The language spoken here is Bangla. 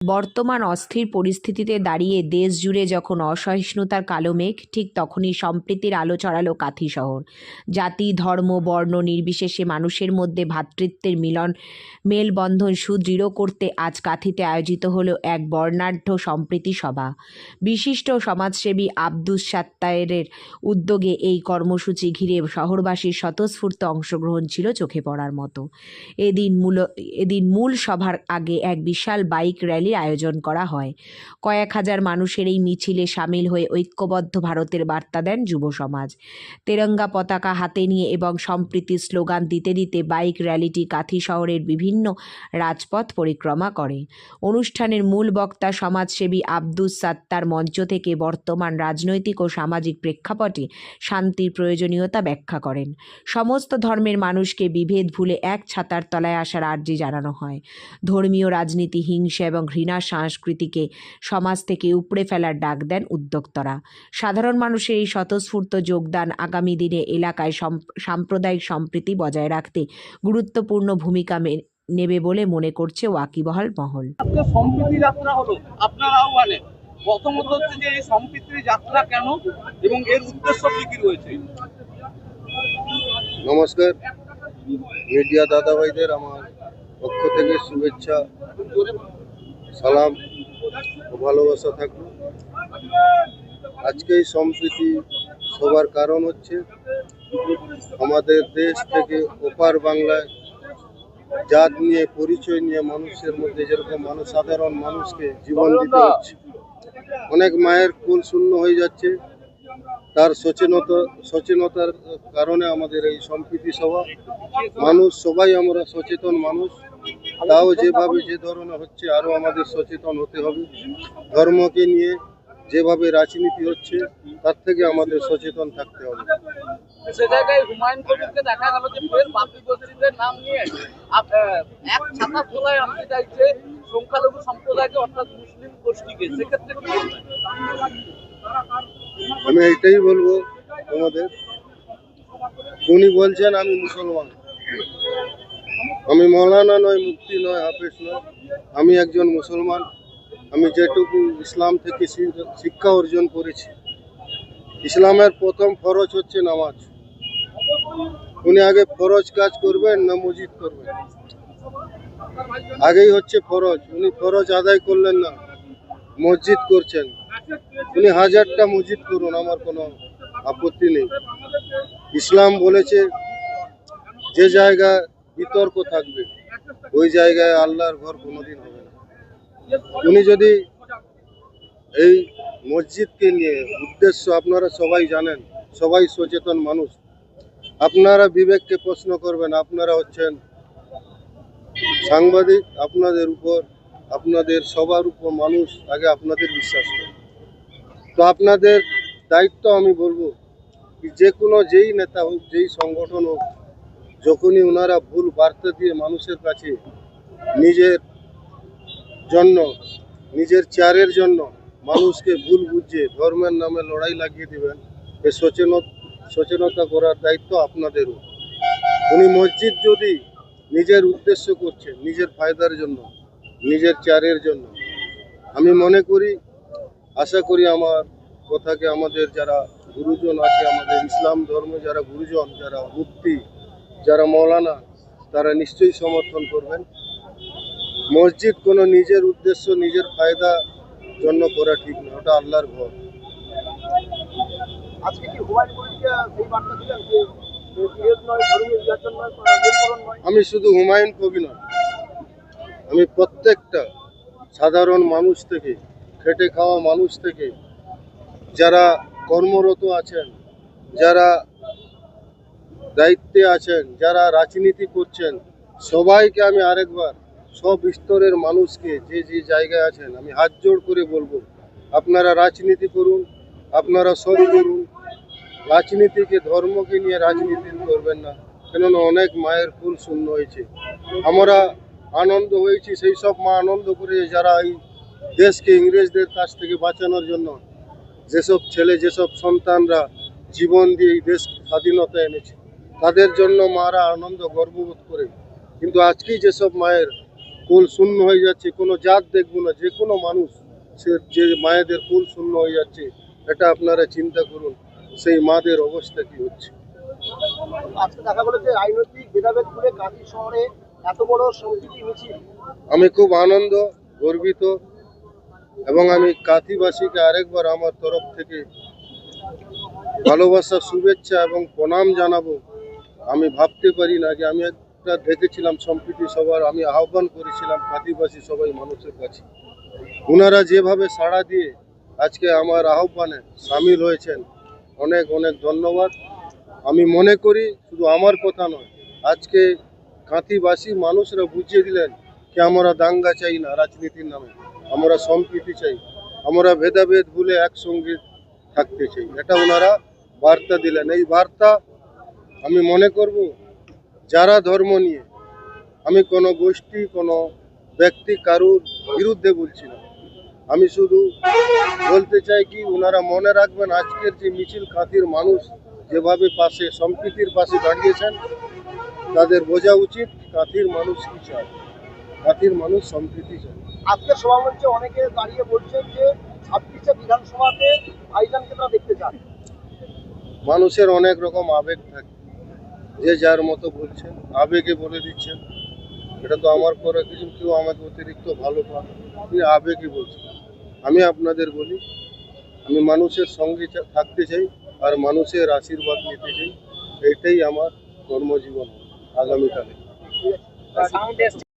বর্তমান অস্থির পরিস্থিতিতে দাঁড়িয়ে দেশ জুড়ে যখন অসহিষ্ণুতার কালো মেঘ, ঠিক তখনই সম্প্রীতির আলো ছড়ালো কাথি শহর। জাতি, ধর্ম, বর্ণ নির্বিশেষে মানুষের মধ্যে ভ্রাতৃত্বের মেলবন্ধন সুদৃঢ় করতে আজ কাথিতে আয়োজিত হলো এক বর্ণাঢ্য সম্প্রীতি সভা। বিশিষ্ট সমাজসেবী আব্দুস সাত্তারের উদ্যোগে এই কর্মসূচি ঘিরে শহরবাসীর স্বতঃস্ফূর্ত অংশগ্রহণ ছিল চোখে পড়ার মতো। এদিন মূল সভার আগে এক বিশাল বাইক র্যালির আয়োজন করা হয়। কয়েক হাজার মানুষের এই মিছিলে সামিল হয়ে ঐক্যবদ্ধ ভারতের বার্তা দেন যুব সমাজ। তেরঙ্গা পতাকা হাতে নিয়ে এবং সম্প্রীতির স্লোগান দিতে দিতে বাইক র্যালিটি কাথি শহরের বিভিন্ন রাজপথ পরিক্রমা করে। অনুষ্ঠানের মূল বক্তা সমাজসেবী আব্দুস সাত্তার মঞ্চ থেকে বর্তমান রাজনৈতিক ও সামাজিক প্রেক্ষাপটে শান্তির প্রয়োজনীয়তা ব্যাখ্যা করেন। সমস্ত ধর্মের মানুষকে বিভেদ ভুলে এক ছাতার তলায় আসার আর্জি জানানো হয়। ধর্মীয় রাজনীতি, হিংসা এবং ঘৃণার সংস্কৃতিকে সমাজ থেকে উপড়ে ফেলার ডাক দেন উদ্যোক্তারা। সাধারণ মানুষের এই স্বতঃস্ফূর্ত যোগদান আগামী দিনে এলাকায় সাম্প্রদায়িক সম্প্রীতি বজায় রাখতে গুরুত্বপূর্ণ ভূমিকা নেবে বলে মনে করছে ওয়াকিবহাল মহল। সম্প্রীতি যাত্রা হলো আপনার আহ্বানে, প্রথমত হচ্ছে যে এই সম্প্রীতি যাত্রা কেন এবং এর উদ্দেশ্য কি রয়েছে? নমস্কার, মিডিয়া দাদা ভাইদের আমার পক্ষ থেকে শুভেচ্ছা, সালাম ও ভালোবাসা থাকলো। আজকে এই সম্প্রীতি সবার কারণ হচ্ছে আমাদের দেশ থেকে ওপার বাংলায় জাত নিয়ে, পরিচয় নিয়ে মানুষের মধ্যে যেরকম সাধারণ মানুষকে জীবন দিতে হচ্ছে, অনেক মায়ের কোল শূন্য হয়ে যাচ্ছে। তার সচেতনতার কারণে আমাদের এই সম্প্রীতি সভা। মানুষ সবাই আমরা সচেতন মানুষ, তাও যেভাবে যে ধরনের হচ্ছে আরও আমাদের সচেতন হতে হবে। ধর্মকে নিয়ে যেভাবে রাজনীতি হচ্ছে তার থেকে আমাদের সচেতন থাকতে হবে। সে জায়গায় হুমায়ুন কবিরকে দেখা গেল যে ফের বাপি বস্তিদের নাম নিয়ে এক ছাতা তোলায় আনতে চাইছে সংখ্যালঘু সম্প্রদায়কে, অর্থাৎ মুসলিম গোষ্ঠীকে। সেক্ষেত্রে আমি এইটাই বলবো তোমাদের, উনি বলছেন আমি মুসলমান, আমি মৌলানা নয়, মুফতি নয়, হাফেজ নয়, আমি একজন মুসলমান। আমি যেটুকু ইসলাম থেকে শিক্ষা অর্জন করেছি, ইসলামের প্রথম ফরজ হচ্ছে নামাজ। উনি আগে ফরজ কাজ করবেন না মসজিদ করবেন? আগেই হচ্ছে ফরজ, উনি ফরজ আদায় করলেন না, মসজিদ করছেন। উনি 1000টা মসজিদ করুন, আমার কোনো আপত্তি নেই। ইসলাম বলেছে যে জায়গায় বিতর্ক থাকবে ওই জায়গায় আল্লাহর ঘর কোনোদিন হবে না। উনি যদি এই মসজিদকে নিয়ে উদ্দেশ্য, আপনারা সবাই জানেন, সবাই সচেতন মানুষ, আপনারা বিবেককে প্রশ্ন করবেন। আপনারা হচ্ছেন সাংবাদিক, আপনাদের উপর, আপনাদের সবার উপর মানুষ আগে আপনাদের বিশ্বাস করে। তো আপনাদের দায়িত্ব, আমি বলবো যে কোনো যেই নেতা হোক, যেই সংগঠন হোক, যখনই ওনারা ভুল বার্তা দিয়ে মানুষের কাছে নিজের জন্য, নিজের চেয়ারের জন্য মানুষকে ভুল বুঝিয়ে ধর্মের নামে লড়াই লাগিয়ে দেবেন, এই সচেতনতা করার দায়িত্ব আপনাদেরও। উনি মসজিদ যদি নিজের উদ্দেশ্য করছেন, নিজের ফায়দার জন্য, নিজের চেয়ারের জন্য, আমি মনে করি, আশা করি আমার কথাকে আমাদের যারা গুরুজন আছে, আমাদের ইসলাম ধর্মে যারা গুরুজন, যারা মুফতি, যারা মৌলানা, তারা নিশ্চয়ই সমর্থন করবেন। মসজিদ কোনো নিজের উদ্দেশ্য, নিজের ফায়দা জন্য করা ঠিক না, ওটা আল্লাহর ঘর। আমি শুধু হুমায়ুন কবি নয়, আমি প্রত্যেকটা সাধারণ মানুষ থেকে, খেটে খাওয়া মানুষ থেকে, যারা কর্মরত আছেন, যারা দায়িত্বে আছেন, যারা রাজনীতি করছেন, সবাইকে আমি আরেকবার, সব স্তরের মানুষকে, যে যে জায়গায় আছেন, আমি হাত জোড় করে বলবো, আপনারা রাজনীতি করুন, আপনারা সব করুন। রাজনীতিকে, ধর্মকে নিয়ে রাজনীতি করবেন না, কেননা অনেক মায়ের কুল শূন্য হয়েছে। আমরা আনন্দ হয়েছি, সেই সব মা আনন্দ করে যারা এই দেশকে ইংরেজদের কাছ থেকে বাঁচানোর জন্য, যেসব ছেলে, যেসব সন্তানরা জীবন দিয়ে এই দেশ স্বাধীনতা এনেছে, তাদের জন্য মারা আনন্দ গর্ববোধ করে। কিন্তু আজকেই যেসব মায়ের কোল শূন্য হয়ে যাচ্ছে, কোনো জাত দেখবো না, যে কোনো মানুষ সে যে মায়েদের কোল শূন্য হয়ে যাচ্ছে, এটা আপনারা চিন্তা করুন সেই মাদের অবস্থা কি হচ্ছে। আজকে দেখা গেল যে রাজনৈতিক ভেদাভেদ করে কাঁথি শহরে এত বড় সম্প্রীতি মিছিল। আমি খুব আনন্দ গর্বিত এবং আমি কাঁথিবাসীকে আরেকবার আমার তরফ থেকে ভালোবাসা, শুভেচ্ছা এবং প্রণাম জানাবো। আমি ভাবতে পারি না যে আমি একটা দেখেছিলাম সম্প্রীতি সভার, আমি আহ্বান করেছিলাম কাঁথিবাসী সবাই মানুষের কাছে, ওনারা যেভাবে সাড়া দিয়ে আজকে আমার আহ্বানে সামিল হয়েছেন, অনেক অনেক ধন্যবাদ। আমি মনে করি শুধু আমার কথা নয়, আজকে কাঁথিবাসী মানুষরা বুঝিয়ে দিলেন যে আমরা দাঙ্গা চাই না রাজনীতির নামে, আমরা সম্প্রীতি চাই, আমরা ভেদাভেদ ভুলে একসঙ্গে থাকতে চাই, এটা ওনারা বার্তা দিলেন। এই বার্তা আমি মনে করব যারা ধর্ম নিয়ে, আমি কোনো গোষ্ঠী কোনো ব্যক্তি কারুর বিরুদ্ধে বলছি না, আমি শুধু বলতে চাই কি ওনারা মনে রাখবেন আজকের যে মিছিল কাঁথির মানুষ যেভাবে পাশে সম্প্রীতির পাশে দাঁড়িয়েছেন, তাদের বোঝা উচিত কাঁথির মানুষ কি চায়, কাঁথির মানুষ সম্প্রীতি চায়। আজকের সভামঞ্চে অনেকে দাঁড়িয়ে বলছেন যে 26 বিধানসভাতে ভাইজানকে তারা দেখতে চান। মানুষের অনেক রকম আবেগ থাকে, যে যার মতো বলছেন, আবেগে বলে দিচ্ছেন, এটা তো আমার করে কিছু, কেউ আমাকে অতিরিক্ত ভালো পান, আপনি আবেগে বলছেন। আমি আপনাদের বলি, আমি মানুষের সঙ্গে থাকতে চাই আর মানুষের আশীর্বাদ নিতে চাই, এটাই আমার কর্মজীবন আগামীকালে।